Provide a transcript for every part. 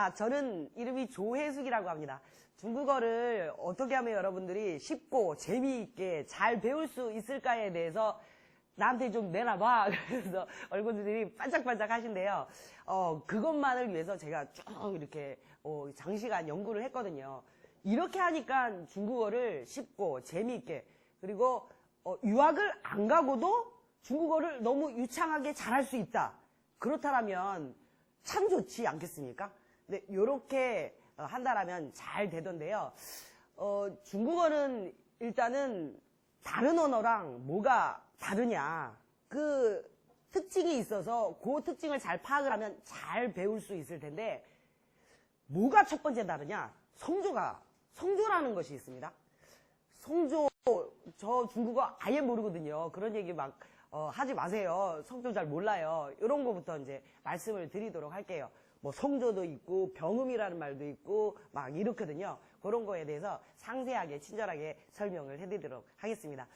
자, 저는 이름이 조혜숙이라고 합니다. 중국어를 어떻게 하면 여러분들이 쉽고 재미있게 잘 배울 수 있을까에 대해서 나한테 좀 내놔봐. 그래서 얼굴들이 반짝반짝 하신데요. 그것만을 위해서 제가 쭉 이렇게 장시간 연구를 했거든요. 이렇게 하니까 중국어를 쉽고 재미있게, 그리고 유학을 안 가고도 중국어를 너무 유창하게 잘할 수 있다. 그렇다면 참 좋지 않겠습니까? 네, 요렇게 한다라면 잘 되던데요. 중국어는 일단은 다른 언어랑 뭐가 다르냐. 그 특징이 있어서 그 특징을 잘 파악을 하면 잘 배울 수 있을 텐데, 뭐가 첫 번째 다르냐? 성조라는 것이 있습니다. 성조, 저 중국어 아예 모르거든요. 그런 얘기 막 하지 마세요. 성조 잘 몰라요. 이런 거부터 이제 말씀을 드리도록 할게요. 뭐 성조도 있고 병음이라는 말도 있고 막 이렇거든요. 그런 거에 대해서 상세하게 친절하게 설명을 해드리도록 하겠습니다.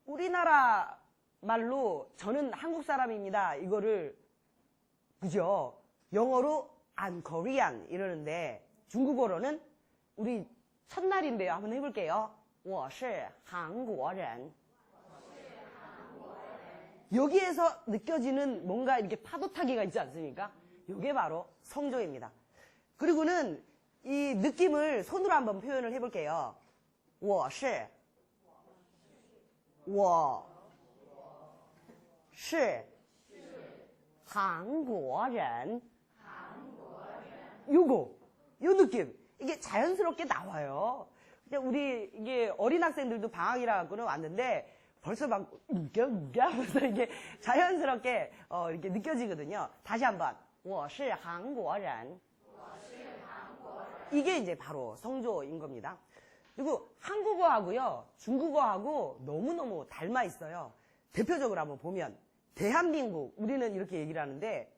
우리나라 말로 저는 한국 사람입니다. 이거를 그죠? 영어로 I'm Korean 이러는데 중국어로는 우리 첫날인데요. 한번 해볼게요. 我是韩国人. 여기에서 느껴지는 뭔가 이렇게 파도타기가 있지 않습니까? 이게 바로 성조입니다. 그리고는 이 느낌을 손으로 한번 표현을 해볼게요. 我是韩国人. 요 느낌. 이게 자연스럽게 나와요. 우리 이게 어린 학생들도 방학이라 갖고는 왔는데 벌써 막 하면서 이게 자연스럽게 이렇게 느껴지거든요. 다시 한번. 我是韩国人. 이게 이제 바로 성조인 겁니다. 그리고 한국어하고요, 중국어하고 너무너무 닮아 있어요. 대표적으로 한번 보면 대한민국, 우리는 이렇게 얘기를 하는데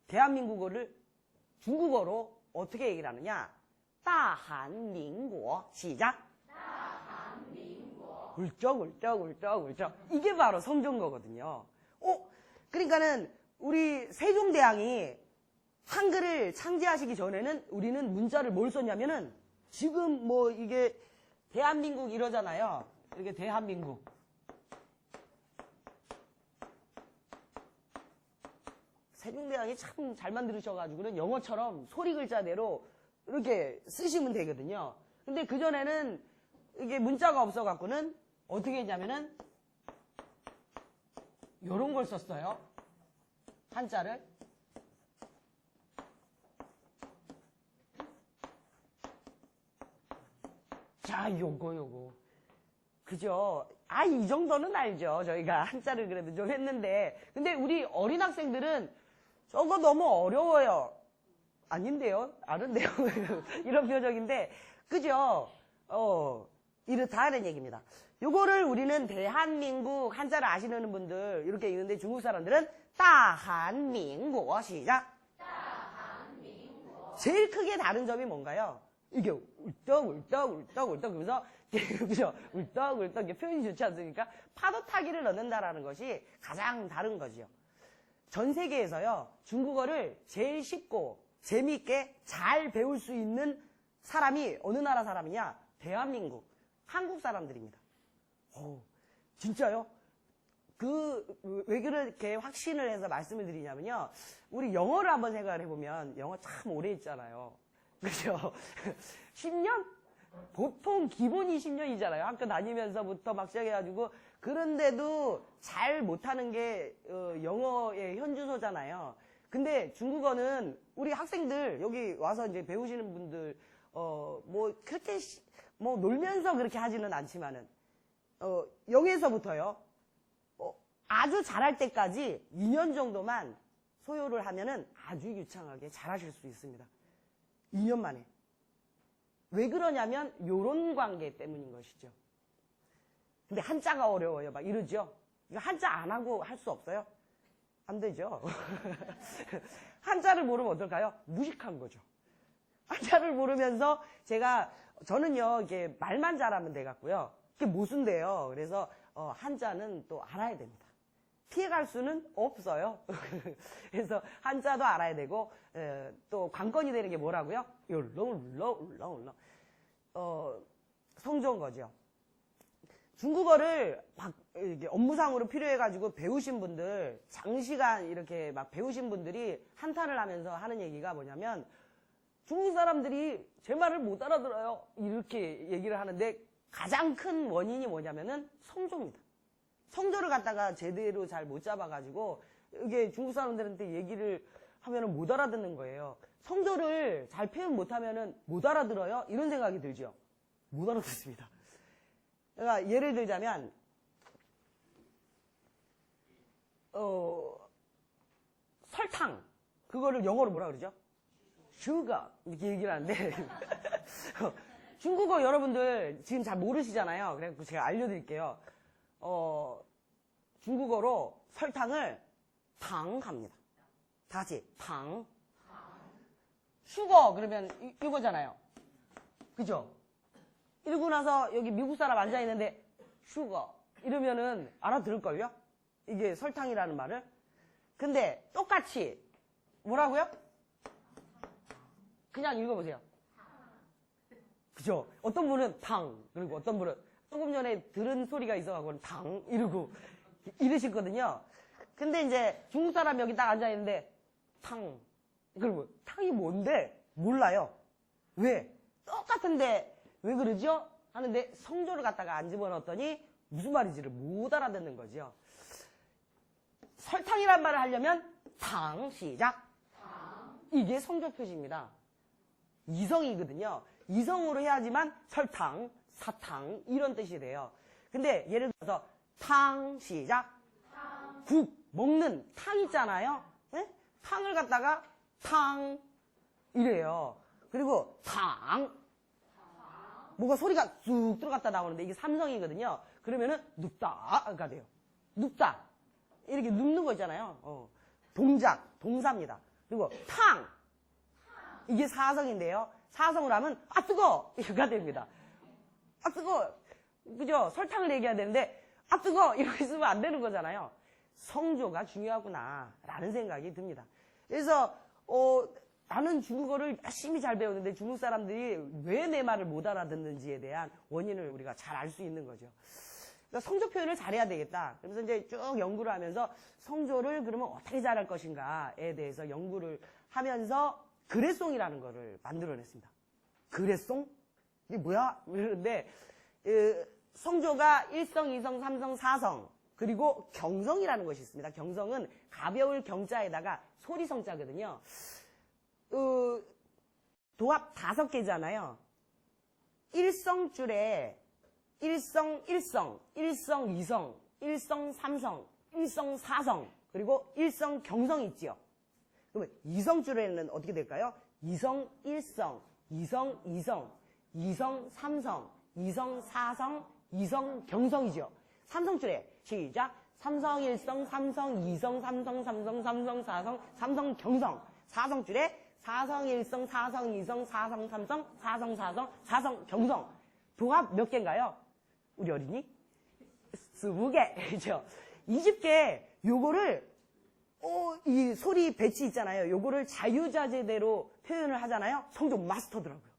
대한민국어를 중국어로 어떻게 얘기를 하느냐? 大韩民国 시작. 大韩民国 울쩍. 이게 바로 성조인 거거든요. 그러니까는 우리 세종대왕이 한글을 창제하시기 전에는 우리는 문자를 뭘 썼냐면은 지금 뭐 이게 대한민국 이러잖아요. 이렇게 대한민국. 세종대왕이 참 잘 만드셔가지고는 영어처럼 소리 글자대로 이렇게 쓰시면 되거든요. 근데 그전에는 이게 문자가 없어갖고는 어떻게 했냐면은 요런 걸 썼어요. 한자를. 자, 요거. 그죠? 이 정도는 알죠. 저희가 한자를 그래도 좀 했는데. 근데 우리 어린 학생들은 저거 너무 어려워요. 아닌데요? 아는데요? 이런 표정인데. 그죠? 이렇다는 얘기입니다. 요거를 우리는 대한민국 한자를 아시는 분들 이렇게 읽는데 중국 사람들은 다한민국 시작. 제일 크게 다른 점이 뭔가요? 이게 울떡 그러면서 그죠? 울떡 이게 표현이 좋지 않습니까? 파도 타기를 넣는다라는 것이 가장 다른 거죠. 전 세계에서요, 중국어를 제일 쉽고 재미있게 잘 배울 수 있는 사람이 어느 나라 사람이냐? 대한민국, 한국 사람들입니다. 진짜요? 왜 그렇게 확신을 해서 말씀을 드리냐면요. 우리 영어를 한번 생각을 해보면 영어 참 오래 했잖아요. 그죠? 10년? 보통 기본이 10년이잖아요. 학교 다니면서부터 막 시작해가지고. 그런데도 잘 못하는 게 영어의 현주소잖아요. 근데 중국어는 우리 학생들 여기 와서 이제 배우시는 분들 뭐 그렇게 뭐 놀면서 그렇게 하지는 않지만은 0에서부터요. 아주 잘할 때까지 2년 정도만 소요를 하면은 아주 유창하게 잘하실 수 있습니다. 2년 만에. 왜 그러냐면 요런 관계 때문인 것이죠. 근데 한자가 어려워요. 막 이러죠. 이거 한자 안 하고 할 수 없어요? 안 되죠. 한자를 모르면 어떨까요? 무식한 거죠. 한자를 모르면서 저는요, 이게 말만 잘하면 돼갖고요. 그게 모순돼요. 그래서 한자는 또 알아야 됩니다. 피해갈 수는 없어요. 그래서 한자도 알아야 되고, 또 관건이 되는 게 뭐라고요? 울렁울렁. 성조인 거죠. 중국어를 막 이렇게 업무상으로 필요해가지고 배우신 분들, 장시간 이렇게 막 배우신 분들이 한탄을 하면서 하는 얘기가 뭐냐면, 중국 사람들이 제 말을 못 알아들어요. 이렇게 얘기를 하는데, 가장 큰 원인이 뭐냐면은 성조입니다. 성조를 갖다가 제대로 잘 못 잡아가지고 이게 중국 사람들한테 얘기를 하면은 못 알아듣는 거예요. 성조를 잘 표현 못하면은 못 알아들어요? 이런 생각이 들죠. 못 알아듣습니다. 그러니까 예를 들자면 설탕 그거를 영어로 뭐라 그러죠? sugar 이렇게 얘기를 하는데 중국어 여러분들 지금 잘 모르시잖아요. 그래서 제가 알려드릴게요. 중국어로 설탕을 당 합니다. 다시 당. 슈거 그러면 이거잖아요. 그죠? 이러고 나서 여기 미국 사람 앉아있는데 슈거 이러면은 알아들을걸요? 이게 설탕이라는 말을. 근데 똑같이 뭐라고요? 그냥 읽어보세요. 그죠? 어떤 분은 당 그리고 어떤 분은 조금 전에 들은 소리가 있어가지고 당 이러고 이러시거든요. 근데 이제 중국 사람 여기 딱 앉아있는데 탕 그리고 탕이 뭔데? 몰라요. 왜? 똑같은데 왜 그러죠? 하는데 성조를 갖다가 안 집어넣었더니 무슨 말인지를 못 알아듣는 거죠. 설탕이란 말을 하려면 당 시작. 이게 성조 표시입니다. 이성이거든요. 이성으로 해야지만 설탕, 사탕 이런 뜻이 돼요. 근데 예를 들어서 탕 시작. 국 먹는 탕 있잖아요. 네? 탕을 갖다가 탕 이래요. 그리고 탕 뭐가 소리가 쑥 들어갔다 나오는데 이게 삼성이거든요. 그러면은 눕다가 돼요. 눕다 이렇게 눕는 거 있잖아요. 동작 동사입니다. 그리고 탕 이게 사성인데요. 사성을 하면 아 뜨거 이거가 됩니다. 아 뜨거 그죠? 설탕을 얘기해야 되는데 아 뜨거 이렇게 쓰면 안 되는 거잖아요. 성조가 중요하구나 라는 생각이 듭니다. 그래서 나는 중국어를 열심히 잘 배우는데 중국 사람들이 왜 내 말을 못 알아듣는지에 대한 원인을 우리가 잘 알 수 있는 거죠. 그러니까 성조 표현을 잘해야 되겠다. 그래서 이제 쭉 연구를 하면서 성조를 그러면 어떻게 잘할 것인가에 대해서 연구를 하면서 그래송이라는 거를 만들어냈습니다. 그래송? 이게 뭐야? 이러는데 성조가 1성, 2성, 3성, 4성 그리고 경성이라는 것이 있습니다. 경성은 가벼울 경자에다가 소리성자거든요. 도합 5개잖아요. 1성줄에 1성, 1성, 1성, 2성, 1성, 3성, 1성, 4성 그리고 1성 경성이 있지요. 그러면 2성줄에는 어떻게 될까요? 2성, 1성, 2성, 2성, 2성, 3성, 2성, 4성, 2성 경성이죠. 3성줄에 시작. 3성, 1성, 3성, 2성, 3성, 3성, 3성, 4성, 3성 경성. 4성줄에 4성, 1성, 4성, 2성, 4성, 3성, 4성, 4성, 4성 경성. 도합 몇 개인가요? 우리 어린이? 20개. 그죠? 20개. 요거를 이 소리 배치 있잖아요. 요거를 자유자재대로 표현을 하잖아요. 성조 마스터더라고요.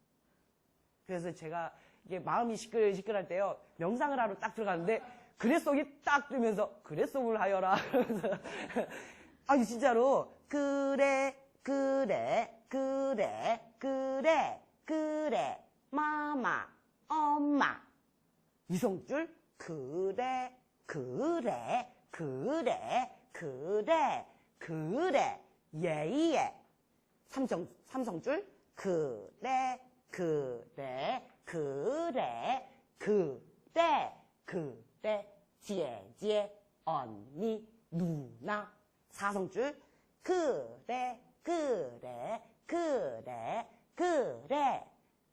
그래서 제가 이게 마음이 시끌시끌할 때요. 명상을 하러 딱 들어갔는데 그래송이 딱 뜨면서 그래송을 하여라. 그러면서 아니 진짜로 그래 마마 엄마 이성줄 그래 예예 삼성줄 그래姐姐 언니 누나 사성줄 그래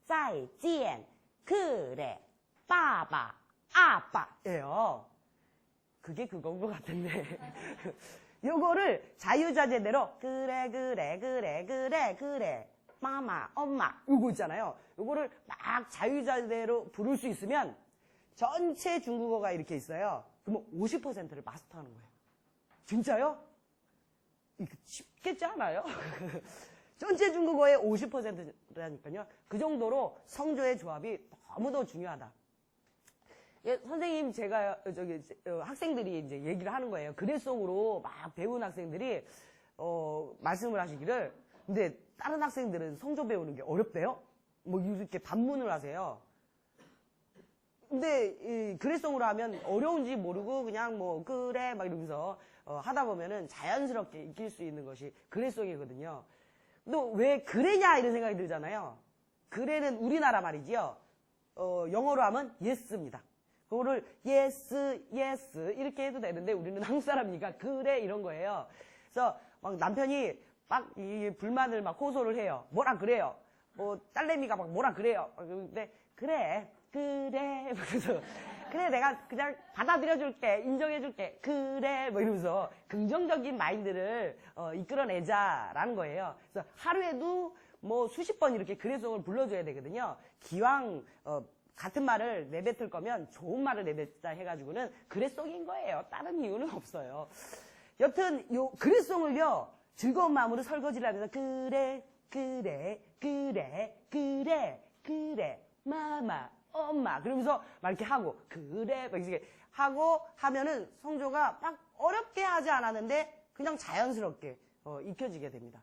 再见 그래 빠바 아빠예요. 그게 그건 것 같은데 요거를 자유자재대로 그래 마마 엄마 요거 있잖아요. 요거를 막 자유자재대로 부를 수 있으면 전체 중국어가 이렇게 있어요. 그러면 50%를 마스터하는 거예요. 진짜요? 이거 쉽겠지 않아요? 전체 중국어의 50%라니까요. 그 정도로 성조의 조합이 너무도 중요하다. 예, 선생님, 제가, 학생들이 이제 얘기를 하는 거예요. 글의송으로 막 배운 학생들이, 말씀을 하시기를, 근데 다른 학생들은 성조 배우는 게 어렵대요? 뭐 이렇게 반문을 하세요. 근데 이 글의송으로 하면 어려운지 모르고 그냥 뭐 그래 막 이러면서 하다 보면은 자연스럽게 익힐 수 있는 것이 글의송이거든요. 또 왜 그래냐 이런 생각이 들잖아요. 그래는 우리나라 말이지요. 영어로 하면 yes입니다. 그거를 yes, yes 이렇게 해도 되는데 우리는 한국 사람이니까 그래 이런 거예요. 그래서 막 남편이 막 이 불만을 막 호소를 해요. 뭐라 그래요? 뭐 딸내미가 막 뭐라 그래요? 근데 그래. 그래서 그래 내가 그냥 받아들여줄게 인정해줄게 그래 뭐 이러면서 긍정적인 마인드를 이끌어내자라는 거예요. 그래서 하루에도 뭐 수십 번 이렇게 그래송을 불러줘야 되거든요. 기왕 같은 말을 내뱉을 거면 좋은 말을 내뱉자 해가지고는 그래송인 거예요. 다른 이유는 없어요. 여튼 요 그래송을요 즐거운 마음으로 설거지를 하면서 그래 그래 그래 그래 그래 마마 엄마 그러면서 막 이렇게 하고 그래 막 이렇게 하고 하면은 성조가 막 어렵게 하지 않았는데 그냥 자연스럽게 익혀지게 됩니다.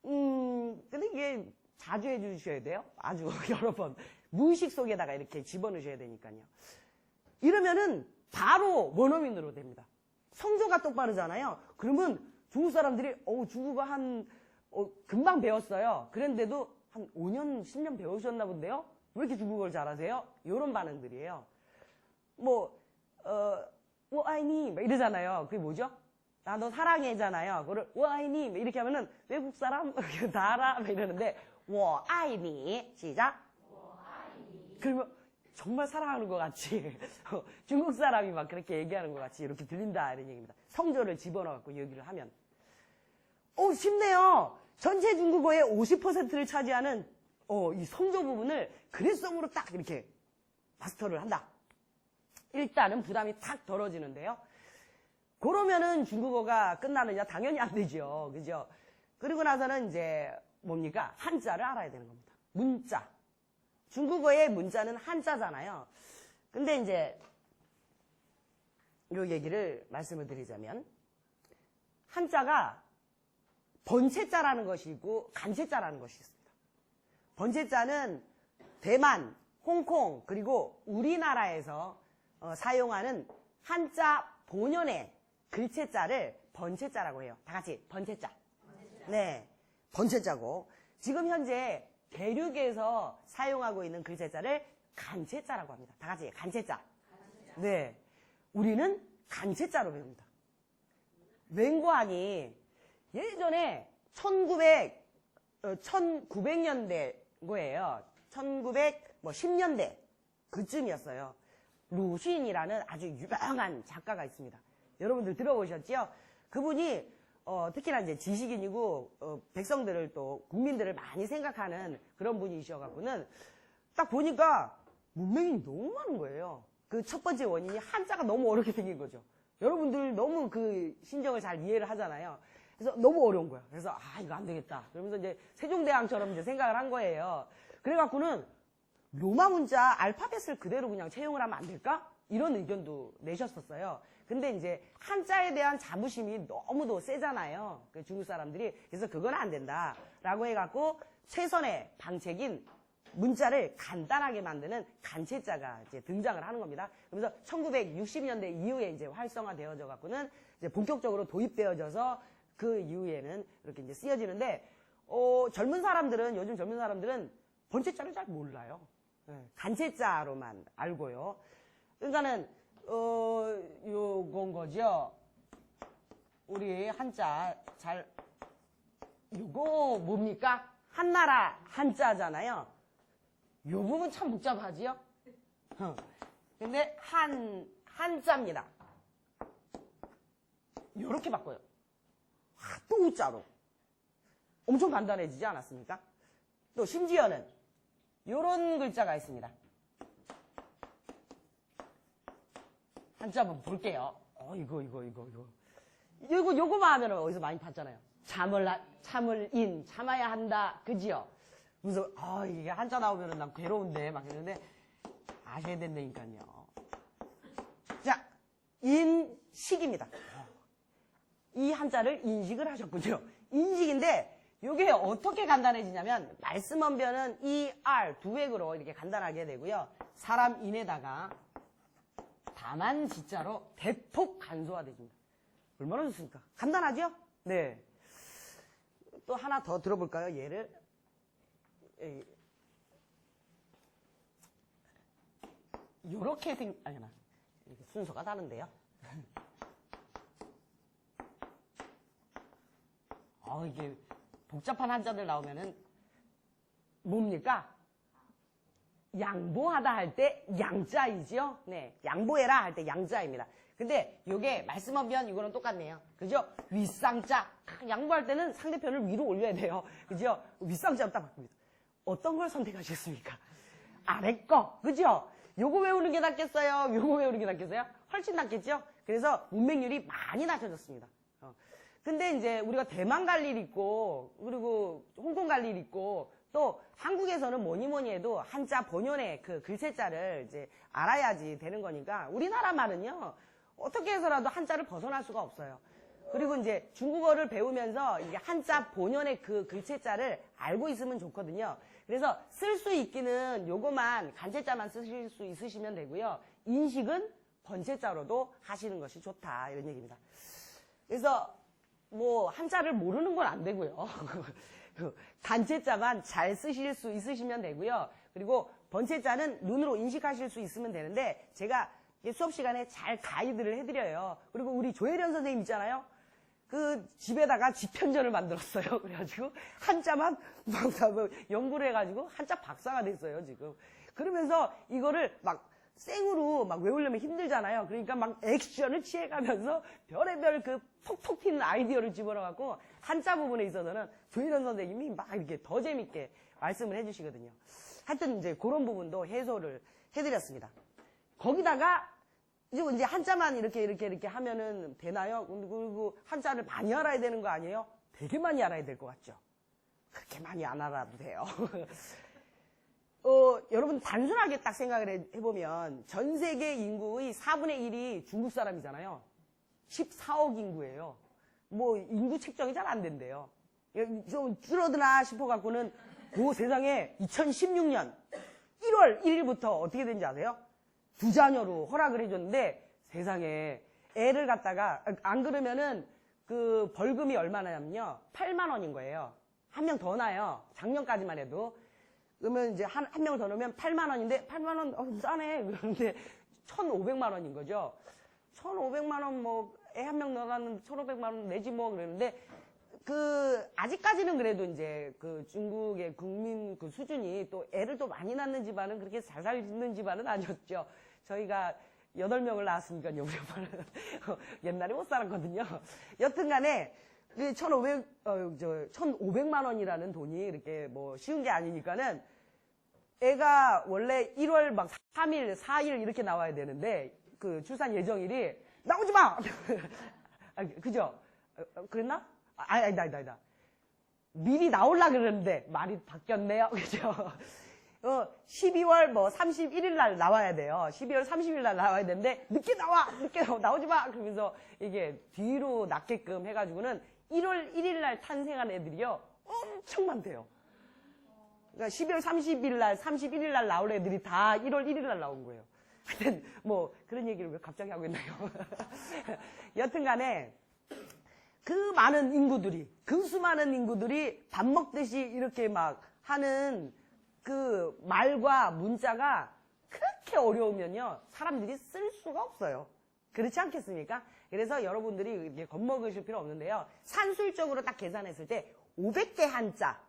근데 이게 자주 해주셔야 돼요. 아주 여러 번 무의식 속에다가 이렇게 집어넣으셔야 되니까요. 이러면은 바로 원어민으로 됩니다. 성조가 똑바르잖아요. 그러면 중국 사람들이 중국어 금방 배웠어요. 그런데도 한 5년 10년 배우셨나 본데요. 왜 이렇게 중국어를 잘하세요? 이런 반응들이에요. 뭐, 我爱你 이러잖아요. 그게 뭐죠? 나 너 사랑해잖아요. 그걸 我爱你 이렇게 하면은 외국 사람 다 알아 이러는데 我爱你 시작. 我爱你 그러면 정말 사랑하는 것 같이 중국 사람이 막 그렇게 얘기하는 것 같이 이렇게 들린다 이런 얘기입니다. 성조를 집어넣어갖고 얘기를 하면 쉽네요. 전체 중국어의 50%를 차지하는 이 성조 부분을 글의송으로 딱 이렇게 마스터를 한다. 일단은 부담이 탁 덜어지는데요. 그러면은 중국어가 끝나느냐? 당연히 안 되죠. 그죠? 그리고 나서는 이제 뭡니까? 한자를 알아야 되는 겁니다. 문자. 중국어의 문자는 한자잖아요. 근데 이제 요 얘기를 말씀을 드리자면 한자가 번체자라는 것이 있고 간체자라는 것이 있습니다. 번체자는 대만, 홍콩, 그리고 우리나라에서 사용하는 한자 본연의 글체자를 번체자라고 해요. 다 같이 번체자. 네, 번체자고 지금 현재 대륙에서 사용하고 있는 글체자를 간체자라고 합니다. 다 같이 간체자. 네, 우리는 간체자로 배웁니다. 맹고하니 예전에 1900년대 거예요. 1910년대 그쯤이었어요. 루신이라는 아주 유명한 작가가 있습니다. 여러분들 들어보셨죠? 그분이 특히나 이제 지식인이고 백성들을 또 국민들을 많이 생각하는 그런 분이셔갖고는 딱 보니까 문맹이 너무 많은 거예요. 그 첫 번째 원인이 한자가 너무 어렵게 생긴 거죠. 여러분들 너무 그 심정을 잘 이해를 하잖아요. 그래서 너무 어려운 거야. 그래서 이거 안 되겠다. 그러면서 이제 세종대왕처럼 이제 생각을 한 거예요. 그래갖고는 로마 문자 알파벳을 그대로 그냥 채용을 하면 안 될까? 이런 의견도 내셨었어요. 근데 이제 한자에 대한 자부심이 너무도 세잖아요. 중국 사람들이. 그래서 그건 안 된다라고 해갖고 최선의 방책인 문자를 간단하게 만드는 간체자가 이제 등장을 하는 겁니다. 그러면서 1960년대 이후에 이제 활성화되어져 갖고는 이제 본격적으로 도입되어져서 그 이후에는 이렇게 이제 쓰여지는데, 젊은 사람들은, 요즘 젊은 사람들은 번체자를 잘 몰라요. 간체자로만 알고요. 그러니까는, 요건 거죠. 우리 한자 요거 뭡니까? 한나라 한자잖아요. 요 부분 참 복잡하지요? 근데 한자입니다. 요렇게 바꿔요. 또 우자로. 엄청 간단해지지 않았습니까? 또 심지어는 요런 글자가 있습니다. 한자 한번 볼게요. 이거. 요거만 하면은 어디서 많이 봤잖아요. 참을 참아야 한다. 그지요? 그래서, 이게 한자 나오면은 난 괴로운데, 막 이러는데, 아셔야 된다니까요. 자, 인식입니다. 이 한자를 인식을 하셨군요. 인식인데, 요게 어떻게 간단해지냐면, 말씀언변은 두 획으로 이렇게 간단하게 되고요. 사람 인에다가, 다만 지자로 대폭 간소화되집니다. 얼마나 좋습니까? 간단하죠? 네. 또 하나 더 들어볼까요? 예를. 요렇게 이렇게 순서가 다른데요. 이게 복잡한 한자들 나오면은 뭡니까? 양보하다 할 때 양자이죠? 네. 양보해라 할 때 양자입니다. 근데 요게 말씀언변 이거는 똑같네요. 그죠? 윗상자. 양보할 때는 상대편을 위로 올려야 돼요. 그죠? 윗상자로 딱 바꿉니다. 어떤 걸 선택하셨습니까? 아래 거. 그죠? 요거 외우는 게 낫겠어요? 요거 외우는 게 낫겠어요? 훨씬 낫겠죠? 그래서 문맹률이 많이 낮아졌습니다. 근데 이제 우리가 대만 갈 일 있고, 그리고 홍콩 갈 일 있고, 또 한국에서는 뭐니 해도 한자 본연의 그 글체자를 이제 알아야지 되는 거니까 우리나라 말은요, 어떻게 해서라도 한자를 벗어날 수가 없어요. 그리고 이제 중국어를 배우면서 이게 한자 본연의 그 글체자를 알고 있으면 좋거든요. 그래서 쓸 수 있기는 요거만 간체자만 쓰실 수 있으시면 되고요. 인식은 번체자로도 하시는 것이 좋다. 이런 얘기입니다. 그래서 뭐 한자를 모르는 건 안 되고요. 간체자만 잘 쓰실 수 있으시면 되고요. 그리고 번체자는 눈으로 인식하실 수 있으면 되는데 제가 수업 시간에 잘 가이드를 해드려요. 그리고 우리 조혜련 선생님 있잖아요. 그 집에다가 집현전을 만들었어요. 그래가지고 한자만 막 연구를 해가지고 한자 박사가 됐어요, 지금. 그러면서 이거를 막 생으로 막 외우려면 힘들잖아요. 그러니까 막 액션을 취해가면서 별의별 그 톡톡 튀는 아이디어를 집어넣어갖고 한자 부분에 있어서는 조혜련 선생님이 막 이렇게 더 재밌게 말씀을 해주시거든요. 하여튼 이제 그런 부분도 해소를 해드렸습니다. 거기다가 이제 한자만 이렇게 하면은 되나요? 그리고 한자를 많이 알아야 되는 거 아니에요? 되게 많이 알아야 될 것 같죠? 그렇게 많이 안 알아도 돼요. 여러분 단순하게 딱 생각을 해보면 전 세계 인구의 4분의 1이 중국 사람이잖아요. 14억 인구예요. 뭐 인구 책정이 잘 안 된대요. 좀 줄어드나 싶어갖고는 그 세상에 2016년 1월 1일부터 어떻게 된지 아세요? 2자녀로 허락을 해줬는데 세상에 애를 갖다가 안 그러면은 그 벌금이 얼마나냐면요 8만 원인 거예요. 한 명 더 나요. 작년까지만 해도. 그러면 이제 한 명 더 넣으면 8만 원인데 8만 원 싸네. 그런데 1,500만 원인 거죠. 1,500만 원 뭐 애 한 명 넣어놨는데 1,500만 원 내지 뭐 그러는데 아직까지는 그래도 이제 그 중국의 국민 그 수준이 또 애를 또 많이 낳는 집안은 그렇게 잘 살는 집안은 아니었죠. 저희가 8명을 낳았으니까요, 우리 엄마는. 옛날에 못 살았거든요. 여튼 간에, 1,500만 원이라는 돈이 이렇게 뭐 쉬운 게 아니니까는 애가 원래 1월 막 3일, 4일 이렇게 나와야 되는데 그 출산 예정일이 나오지 마! 그죠? 그랬나? 아니다. 미리 나오려고 그러는데 말이 바뀌었네요. 그죠? 12월 뭐 31일 날 나와야 돼요. 12월 30일 날 나와야 되는데 늦게 나오지 마! 그러면서 이게 뒤로 낳게끔 해가지고는 1월 1일 날 탄생한 애들이요. 엄청 많대요. 그러니까 12월 30일 날, 31일 날 나올 애들이 다 1월 1일 날 나온 거예요. 하여튼 뭐 그런 얘기를 왜 갑자기 하고 있나요? 여튼 간에 그 수많은 인구들이 밥 먹듯이 이렇게 막 하는 그 말과 문자가 그렇게 어려우면요. 사람들이 쓸 수가 없어요. 그렇지 않겠습니까? 그래서 여러분들이 이렇게 겁먹으실 필요 없는데요. 산술적으로 딱 계산했을 때 500개 한자.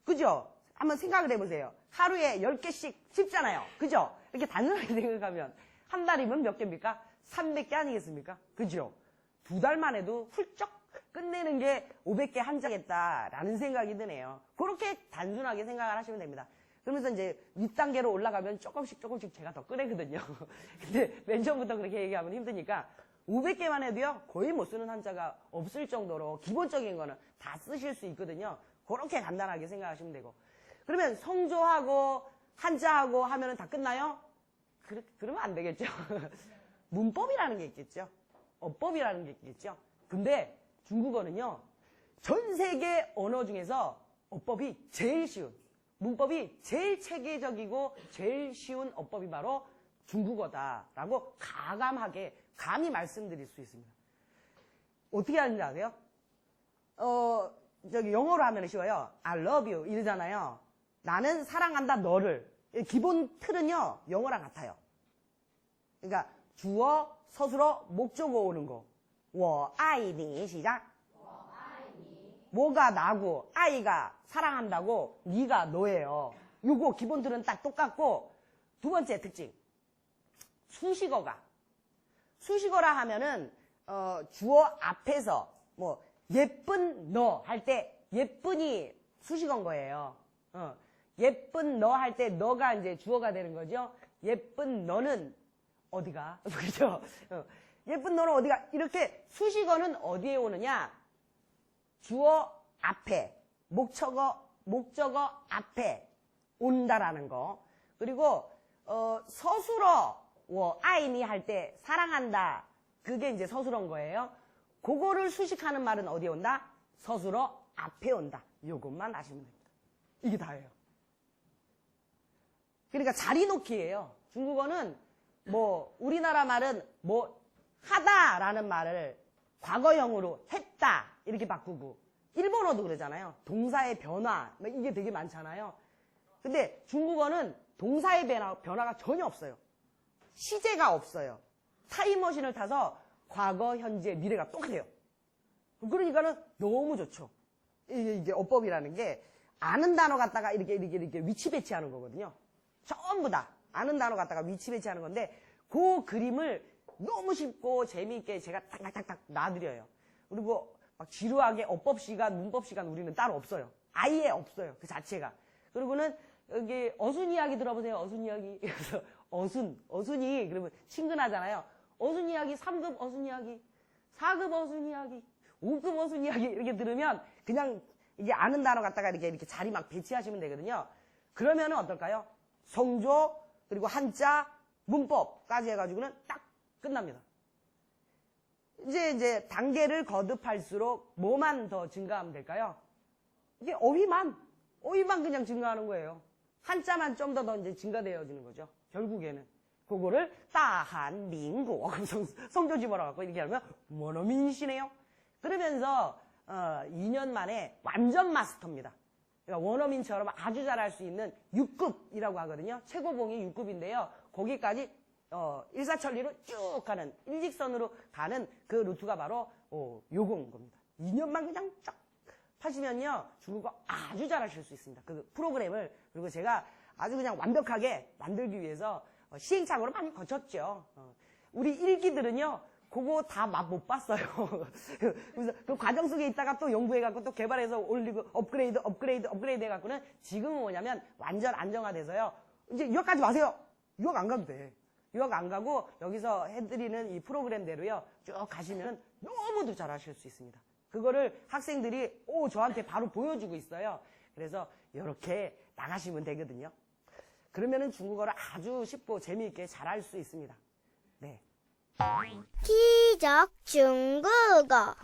그죠? 한번 생각을 해보세요. 하루에 10개씩 씹잖아요. 그죠? 이렇게 단순하게 생각하면 한 달이면 몇 개입니까? 300개 아니겠습니까? 그죠? 2달만 해도 훌쩍 끝내는 게 500개 한자겠다라는 생각이 드네요. 그렇게 단순하게 생각을 하시면 됩니다. 그러면서 이제 윗단계로 올라가면 조금씩 제가 더 꺼내거든요. 근데 맨 처음부터 그렇게 얘기하면 힘드니까 500개만 해도요, 거의 못 쓰는 한자가 없을 정도로 기본적인 거는 다 쓰실 수 있거든요. 그렇게 간단하게 생각하시면 되고. 그러면 성조하고 한자하고 하면은 다 끝나요? 그러면 안 되겠죠. 문법이라는 게 있겠죠. 어법이라는 게 있겠죠. 근데 중국어는요, 전 세계 언어 중에서 어법이 제일 쉬운, 문법이 제일 체계적이고 제일 쉬운 어법이 바로 중국어다라고 감히 말씀드릴 수 있습니다. 어떻게 하는지 아세요? 영어로 하면 쉬워요. I love you 이러잖아요. 나는 사랑한다 너를. 기본 틀은요, 영어랑 같아요. 그러니까 주어, 서술어, 목적어 오는 거. 我爱你 시작. 뭐가 나고, 아이가 사랑한다고, 네가 너예요. 요거 기본 틀은 딱 똑같고, 두 번째 특징. 수식어라 하면은, 주어 앞에서, 뭐, 예쁜 너 할 때, 예쁜이 수식어인 거예요. 예쁜 너 할 때, 너가 이제 주어가 되는 거죠. 예쁜 너는 어디가? 그죠? 예쁜 너는 어디가? 이렇게 수식어는 어디에 오느냐? 주어 앞에, 목적어 앞에 온다라는 거. 그리고, 서술어, 我爱你할 때, 사랑한다. 그게 이제 서술어인 거예요. 그거를 수식하는 말은 어디에 온다? 서술어 앞에 온다. 요것만 아시면 됩니다. 이게 다예요. 그러니까 자리 놓기예요. 중국어는 뭐 우리나라 말은 뭐 하다라는 말을 과거형으로 했다 이렇게 바꾸고, 일본어도 그러잖아요. 동사의 변화 이게 되게 많잖아요. 근데 중국어는 동사의 변화가 전혀 없어요. 시제가 없어요. 타임머신을 타서 과거, 현재, 미래가 똑같아요. 그러니까는 너무 좋죠. 이게 어법이라는 게 아는 단어 갖다가 이렇게 위치 배치하는 거거든요. 전부 다 아는 단어 갖다가 위치 배치하는 건데, 그 그림을 너무 쉽고 재미있게 제가 탁탁탁탁 놔드려요. 그리고 막 지루하게 어법 시간, 문법 시간 우리는 따로 없어요. 아예 없어요. 그 자체가. 그리고는 여기 어순 이야기 들어보세요. 어순 이야기. 그래서 어순이 그러면 친근하잖아요. 어순 이야기, 3급 어순 이야기, 4급 어순 이야기, 5급 어순 이야기 이렇게 들으면 그냥 이게 아는 단어 갖다가 이렇게 자리 막 배치하시면 되거든요. 그러면은 어떨까요? 성조, 그리고 한자, 문법까지 해가지고는 딱 끝납니다. 이제 단계를 거듭할수록 뭐만 더 증가하면 될까요? 이게 어휘만 그냥 증가하는 거예요. 한자만 좀 더 이제 증가되어지는 거죠. 결국에는. 그거를 따한 민국 성조 집어넣어갖고 이렇게 하면 원어민이시네요. 그러면서 2년 만에 완전 마스터입니다. 그러니까 원어민처럼 아주 잘할 수 있는 6급이라고 하거든요. 최고봉이 6급인데요. 거기까지 일사천리로 쭉 가는, 일직선으로 가는 그 루트가 바로 요건 겁니다. 2년만 그냥 쫙 하시면요, 중국어 아주 잘하실 수 있습니다. 그 프로그램을. 그리고 제가 아주 그냥 완벽하게 만들기 위해서 시행착오를 많이 거쳤죠. 우리 일기들은요, 그거 다 맛 못 봤어요. 그래서 그 과정 속에 있다가 또 연구해갖고 또 개발해서 올리고 업그레이드 해갖고는 지금은 뭐냐면 완전 안정화돼서요. 이제 유학 가지 마세요. 유학 안 가도 돼. 유학 안 가고 여기서 해드리는 이 프로그램대로요, 쭉 가시면 너무도 잘하실 수 있습니다. 그거를 학생들이 저한테 바로 보여주고 있어요. 그래서 이렇게 나가시면 되거든요. 그러면은 중국어를 아주 쉽고 재미있게 잘할 수 있습니다. 네. 기적 중국어